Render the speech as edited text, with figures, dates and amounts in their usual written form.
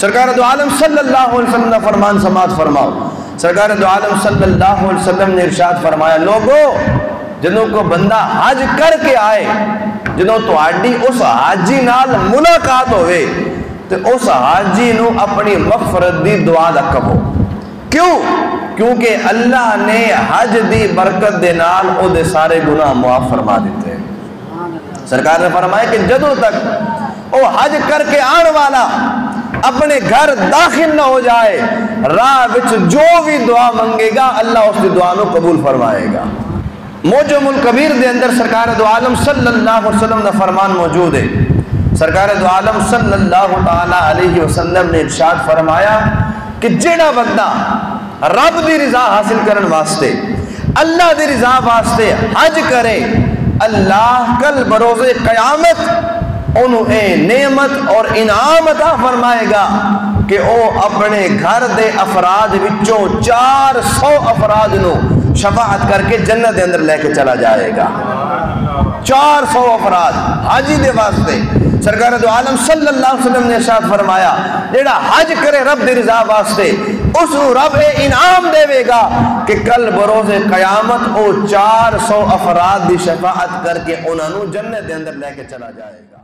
سرکار دو عالم صلی اللہ علیہ وسلم نے فرمان سماعت فرماؤ. سرکار دو عالم صلی اللہ علیہ وسلم نے ارشاد فرمایا، لوگو جنہوں کو بندہ حج کر کے آئے، جنہوں تو آڈی اس حاجی نال ملاقات ہوئے تو اس حاجی نو اپنی مغفرت دی دعا لکھو. کیوں؟ کیونکہ اللہ نے حج دی برکت دے نال او دے سارے گناہ معاف فرما دیتے ہیں. سرکار نے فرمایا کہ جدوں تک او حج کر کے آن والا اپنے گھر داخل نہ ہو جائے، راہ وچ جو بھی دعا منگے گا اللہ اس کی دعا نو قبول فرمائے گا. موجم الکبیر دے اندر سرکار دو عالم صلی اللہ علیہ وسلم کا فرمان موجود ہے. سرکار دو عالم صلی اللہ تعالی علیہ وسلم نے ارشاد فرمایا کہ جڑا بندہ رب دی رضا حاصل کرن واسطے، اللہ دی رضا واسطے حج کرے، اللہ کل بروز قیامت انہوں اے نعمت اور انعام عطا فرمائے گا کہ او اپنے گھر دے افراد وچوں 400 افراد نو شفاعت کر کے جنت دے اندر لے کے چلا جائے گا. 400 افراد حاجی دے واسطے. سرکار دو عالم صلی اللہ علیہ وسلم نے ارشاد فرمایا جیڑا حج کرے رب دی رضا واسطے اس رب انعام دے گا کہ کل بروز قیامت او 400 افراد دی شفاعت کر کے انہوں جنت دے اندر لے کے چلا جائے گا.